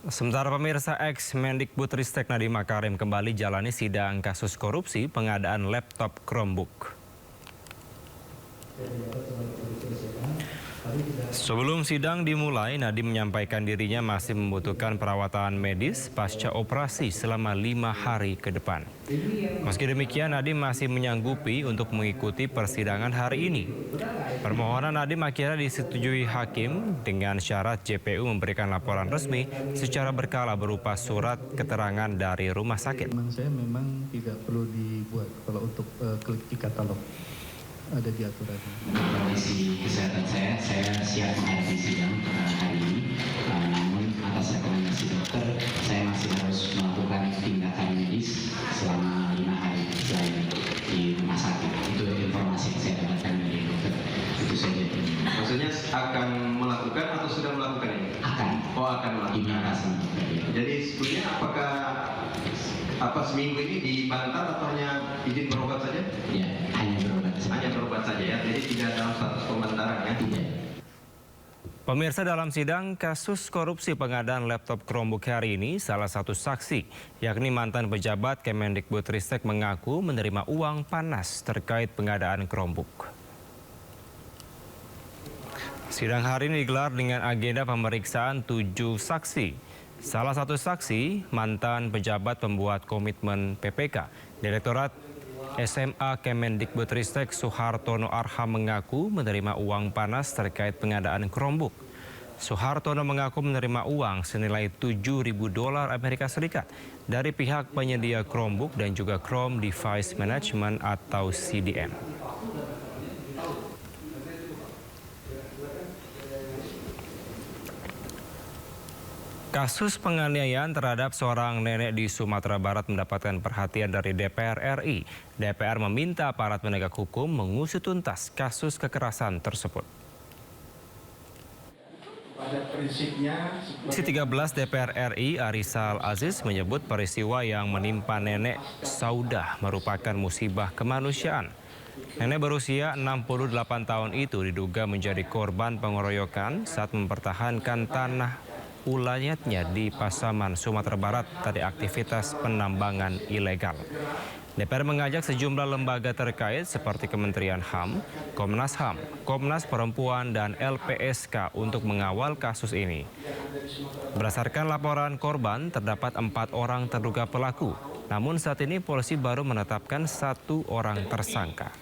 Sementara pemirsa ex-Mendikbudristek Nadiem Makarim kembali jalani sidang kasus korupsi pengadaan laptop Chromebook. Sebelum sidang dimulai, Nadiem menyampaikan dirinya masih membutuhkan perawatan medis pasca operasi selama 5 hari ke depan. Meski demikian, Nadiem masih menyanggupi untuk mengikuti persidangan hari ini. Permohonan Nadiem akhirnya disetujui hakim dengan syarat JPU memberikan laporan resmi secara berkala berupa surat keterangan dari rumah sakit. Saya memang tidak perlu dibuat kalau untuk klik di katalog. Ada di aturan. Kondisi kesehatan saya siap menghadapi sidang hari ini. Namun atas rekomendasi dokter, saya masih harus melakukan tindakan medis selama 5 hari selain di rumah sakit. Itu informasi yang saya dapatkan dari dokter. Itu saja. Maksudnya akan melakukan atau sudah melakukan ini? Akan. Oh, akan melakukan. Jadi sebetulnya apa seminggu ini dibantah atau hanya izin berobat saja? Ya, hanya berobat saja. Hanya berobat saja ya, jadi tidak dalam status pembantaran ya? Tidak. Pemirsa, dalam sidang kasus korupsi pengadaan laptop Chromebook hari ini, salah satu saksi, yakni mantan pejabat Kemendikbudristek mengaku menerima uang panas terkait pengadaan Chromebook. Sidang hari ini digelar dengan agenda pemeriksaan 7 saksi. Salah satu saksi, mantan pejabat pembuat komitmen PPK, Direktorat SMA Kemendikbudristek Suhartono Arham mengaku menerima uang panas terkait pengadaan Chromebook. Suhartono mengaku menerima uang senilai $7.000 Amerika Serikat dari pihak penyedia Chromebook dan juga Chrome Device Management atau CDM. Kasus penganiayaan terhadap seorang nenek di Sumatera Barat mendapatkan perhatian dari DPR RI. DPR meminta aparat penegak hukum mengusut tuntas kasus kekerasan tersebut. Pada prinsipnya, Komisi 13 DPR RI Arisal Aziz menyebut peristiwa yang menimpa nenek Saudah merupakan musibah kemanusiaan. Nenek berusia 68 tahun itu diduga menjadi korban pengeroyokan saat mempertahankan tanah ulayatnya di Pasaman, Sumatera Barat dari aktivitas penambangan ilegal. DPR mengajak sejumlah lembaga terkait seperti Kementerian HAM, Komnas HAM, Komnas Perempuan, dan LPSK untuk mengawal kasus ini. Berdasarkan laporan korban, terdapat 4 orang terduga pelaku. Namun saat ini polisi baru menetapkan 1 orang tersangka.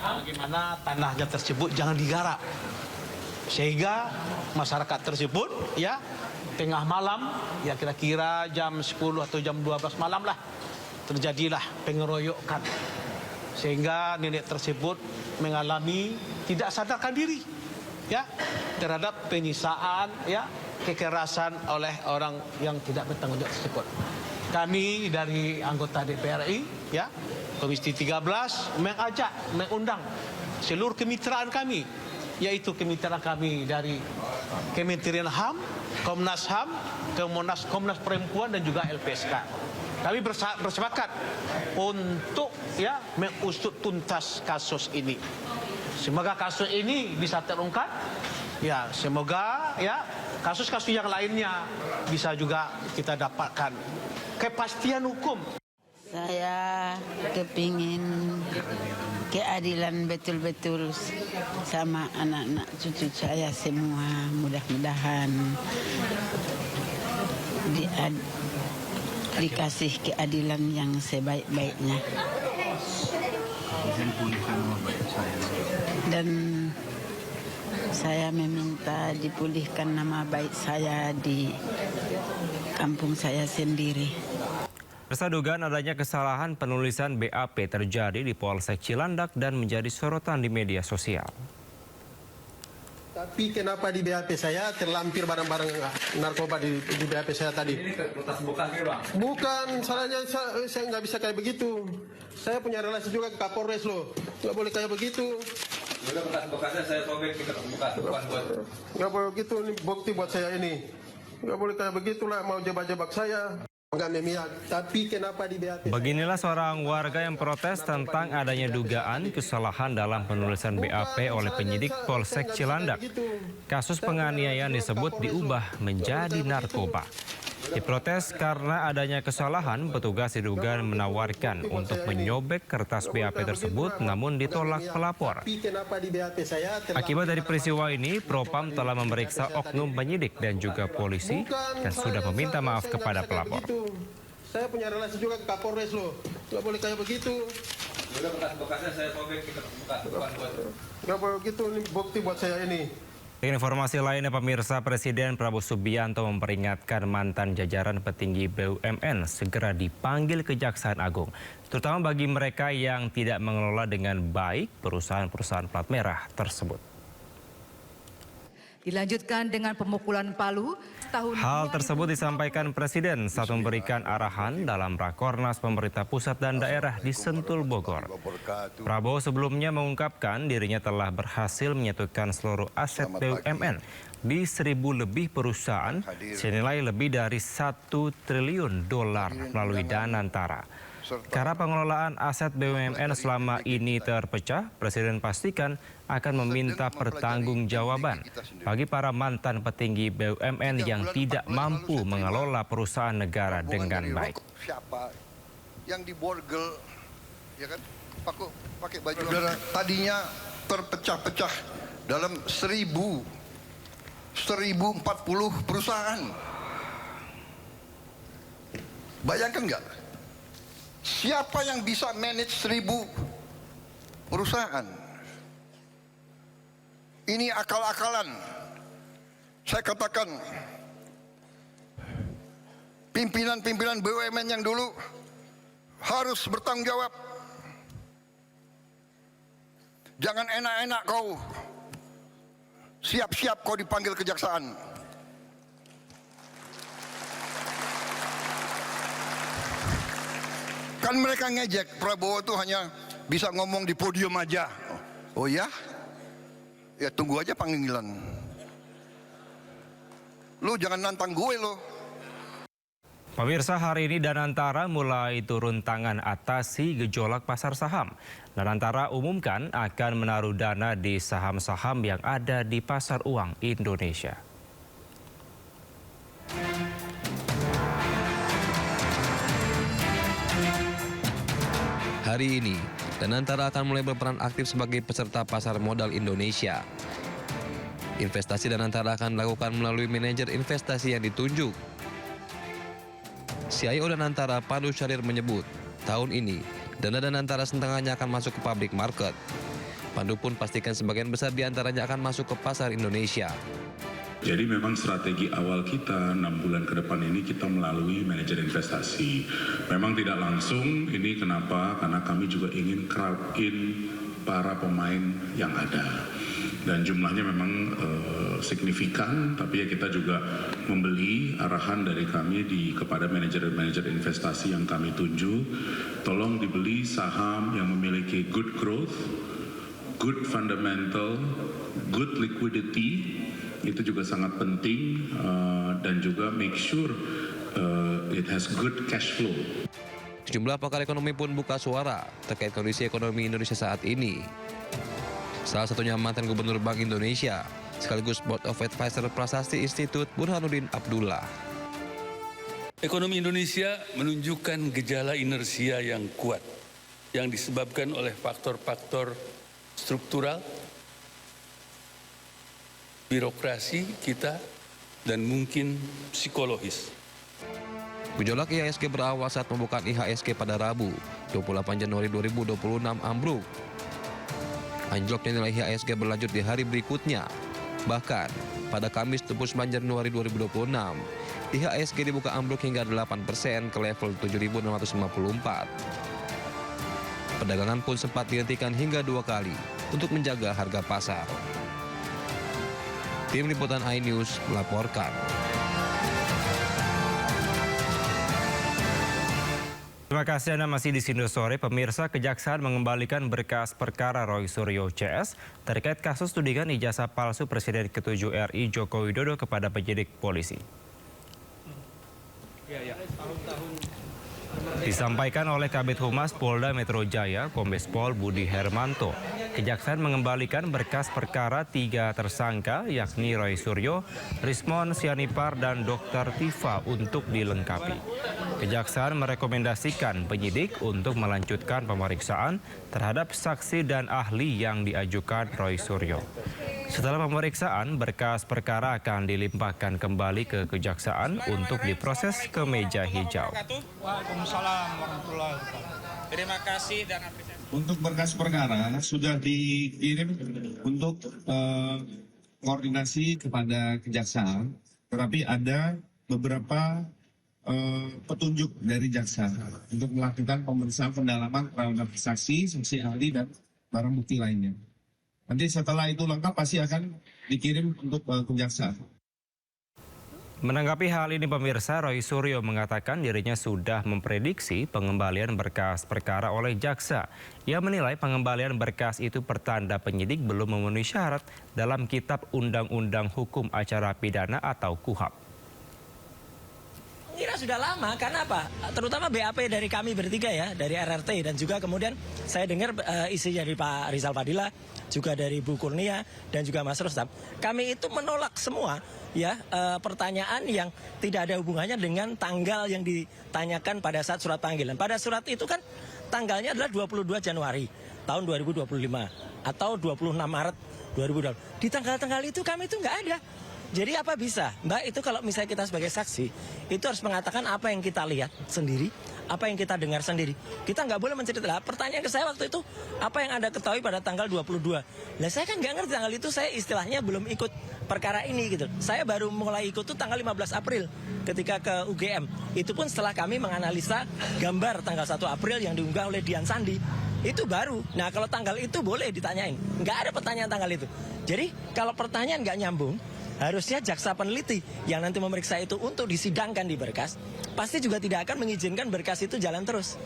bagaimana tanahnya tersebut jangan digarap. Sehingga masyarakat tersebut ya tengah malam ya kira-kira jam 10 atau jam 12 malam lah terjadilah pengeroyokan. Sehingga nenek tersebut mengalami tidak sadarkan diri ya terhadap penyiksaan ya kekerasan oleh orang yang tidak bertanggung jawab tersebut. Kami dari anggota DPR RI ya Komisi 13 mengundang seluruh kemitraan kami, yaitu kemitraan kami dari Kementerian HAM, Komnas HAM, Komnas Perempuan, dan juga LPSK. Kami bersepakat untuk ya mengusut tuntas kasus ini. Semoga kasus ini bisa terungkap. Ya, semoga ya kasus-kasus yang lainnya bisa juga kita dapatkan kepastian hukum. Saya kepingin keadilan betul-betul sama anak-anak cucu saya semua. Mudah-mudahan dikasih keadilan yang sebaik-baiknya. Dan saya meminta dipulihkan nama baik saya di kampung saya sendiri. Dugaan adanya kesalahan penulisan BAP terjadi di Polsek Cilandak dan menjadi sorotan di media sosial. Tapi kenapa di BAP saya terlampir barang-barang narkoba di BAP saya tadi? Ini kertas bukan ya, Bang? Bukan, salahnya saya nggak bisa kayak begitu. Saya punya relasi juga ke Kapolres loh, nggak boleh kayak begitu. Udah bekas-bekasnya saya sobek di kertas bekas, bukan buat. Nggak boleh begitu, ini bukti buat saya ini. Nggak boleh kayak begitulah, mau jebak-jebak saya. Enggak memihak, tapi kenapa di BAP? Beginilah seorang warga yang protes tentang adanya dugaan kesalahan dalam penulisan BAP oleh penyidik Polsek Cilandak. Kasus penganiayaan disebut diubah menjadi narkoba. Diprotes karena adanya kesalahan, petugas diduga menawarkan untuk menyobek kertas BAP tersebut namun ditolak pelapor. Akibat dari peristiwa ini, Propam telah memeriksa oknum penyidik dan juga polisi dan sudah meminta maaf kepada pelapor. Saya punya relasi juga ke Kapolres loh, nggak boleh kayak begitu. Udah bekas-bekasnya saya sobek, kita buka. Nggak boleh begitu, ini bukti buat saya ini. Informasi lainnya, pemirsa, Presiden Prabowo Subianto memperingatkan mantan jajaran petinggi BUMN segera dipanggil Kejaksaan Agung, terutama bagi mereka yang tidak mengelola dengan baik perusahaan-perusahaan plat merah tersebut. Dilanjutkan dengan pemukulan palu tahun. Hal tersebut disampaikan Presiden saat memberikan arahan dalam Rakornas pemerintah pusat dan daerah di Sentul, Bogor. Prabowo sebelumnya mengungkapkan dirinya telah berhasil menyatukan seluruh aset BUMN di 1.000 lebih perusahaan senilai lebih dari $1 triliun melalui Danantara. Karena pengelolaan aset BUMN selama ini terpecah, Presiden pastikan akan meminta pertanggungjawaban bagi para mantan petinggi BUMN yang tidak mampu mengelola perusahaan negara dengan baik. Siapa yang diborgel, ya kan? Pakai baju tadinya terpecah-pecah dalam 1040 perusahaan. Bayangkan nggak? Siapa yang bisa manage 1.000 perusahaan? Ini akal-akalan. Saya katakan, pimpinan-pimpinan BUMN yang dulu harus bertanggung jawab. Jangan enak-enak kau. Siap-siap kau dipanggil kejaksaan. Kan mereka ngejek, Prabowo tuh hanya bisa ngomong di podium aja. Oh ya? Ya tunggu aja panggilan. Lu jangan nantang gue lo. Pemirsa, hari ini Danantara mulai turun tangan atasi gejolak pasar saham. Danantara umumkan akan menaruh dana di saham-saham yang ada di pasar uang Indonesia. Hari ini, Danantara akan mulai berperan aktif sebagai peserta pasar modal Indonesia. Investasi Danantara akan dilakukan melalui manajer investasi yang ditunjuk. CIO Danantara, Pandu Syahrir, menyebut, tahun ini, dana Danantara setengahnya akan masuk ke public market. Pandu pun pastikan sebagian besar diantaranya akan masuk ke pasar Indonesia. Jadi memang strategi awal kita 6 bulan ke depan ini kita melalui manajer investasi. Memang tidak langsung, ini kenapa? Karena kami juga ingin crowd in para pemain yang ada. Dan jumlahnya memang signifikan, tapi ya kita juga membeli arahan dari kami kepada manajer-manajer investasi yang kami tunjuk. Tolong dibeli saham yang memiliki good growth, good fundamental, good liquidity. Itu juga sangat penting dan juga make sure it has good cash flow. Sejumlah pakar ekonomi pun buka suara terkait kondisi ekonomi Indonesia saat ini. Salah satunya mantan Gubernur Bank Indonesia, sekaligus Board of Advisor Prasasti Institute, Burhanuddin Abdullah. Ekonomi Indonesia menunjukkan gejala inersia yang kuat yang disebabkan oleh faktor-faktor struktural, birokrasi kita, dan mungkin psikologis. Gejolak IHSG berawal saat pembukaan IHSG pada Rabu, 28 Januari 2026 ambruk. Anjloknya nilai IHSG berlanjut di hari berikutnya. Bahkan, pada Kamis 29 Januari 2026, IHSG dibuka ambruk hingga 8% ke level 7.654. Perdagangan pun sempat dihentikan hingga 2 kali untuk menjaga harga pasar. Tim Liputan iNews melaporkan. Terima kasih Anda masih di Sindo Sore. Pemirsa, Kejaksaan mengembalikan berkas perkara Roy Suryo CS terkait kasus tudingan ijazah palsu Presiden ke-7 RI Joko Widodo kepada penyidik polisi. Disampaikan oleh Kabid Humas Polda Metro Jaya, Kombes Pol Budi Hermanto, Kejaksaan mengembalikan berkas perkara 3 tersangka yakni Roy Suryo, Rismon Sianipar, dan Dr. Tifa untuk dilengkapi. Kejaksaan merekomendasikan penyidik untuk melanjutkan pemeriksaan terhadap saksi dan ahli yang diajukan Roy Suryo. Setelah pemeriksaan, berkas perkara akan dilimpahkan kembali ke Kejaksaan untuk diproses ke meja hijau. Waalaikumsalam warahmatullahi wabarakatuh. Terima kasih dan apresiasi. Untuk berkas perkara sudah dikirim untuk koordinasi kepada Kejaksaan, tetapi ada beberapa petunjuk dari jaksa untuk melakukan pemeriksaan pendalaman terhadap saksi, saksi ahli, dan barang bukti lainnya. Nanti setelah itu lengkap pasti akan dikirim untuk kejaksaan. Menanggapi hal ini, pemirsa, Roy Suryo mengatakan dirinya sudah memprediksi pengembalian berkas perkara oleh jaksa. Ia menilai pengembalian berkas itu pertanda penyidik belum memenuhi syarat dalam Kitab Undang-Undang Hukum Acara Pidana atau KUHAP. Kira sudah lama, karena apa? Terutama BAP dari kami bertiga ya, dari RRT, dan juga kemudian saya dengar isi dari Pak Rizal Fadila, juga dari Bu Kurnia, dan juga Mas Rustam. Kami itu menolak semua ya pertanyaan yang tidak ada hubungannya dengan tanggal yang ditanyakan pada saat surat panggilan. Pada surat itu kan tanggalnya adalah 22 Januari tahun 2025 atau 26 Maret 2020. Di tanggal-tanggal itu kami itu nggak ada. Jadi apa bisa, Mbak, itu kalau misalnya kita sebagai saksi, itu harus mengatakan apa yang kita lihat sendiri, apa yang kita dengar sendiri. Kita nggak boleh menceritakan. Pertanyaan ke saya waktu itu, apa yang Anda ketahui pada tanggal 22? Lah saya kan nggak ngerti tanggal itu, saya istilahnya belum ikut perkara ini gitu. Saya baru mulai ikut tuh tanggal 15 April ketika ke UGM. Itu pun setelah kami menganalisa gambar tanggal 1 April yang diunggah oleh Dian Sandi. Itu baru. Nah kalau tanggal itu boleh ditanyain. Nggak ada pertanyaan tanggal itu. Jadi kalau pertanyaan nggak nyambung, harusnya jaksa peneliti yang nanti memeriksa itu untuk disidangkan di berkas, pasti juga tidak akan mengizinkan berkas itu jalan terus.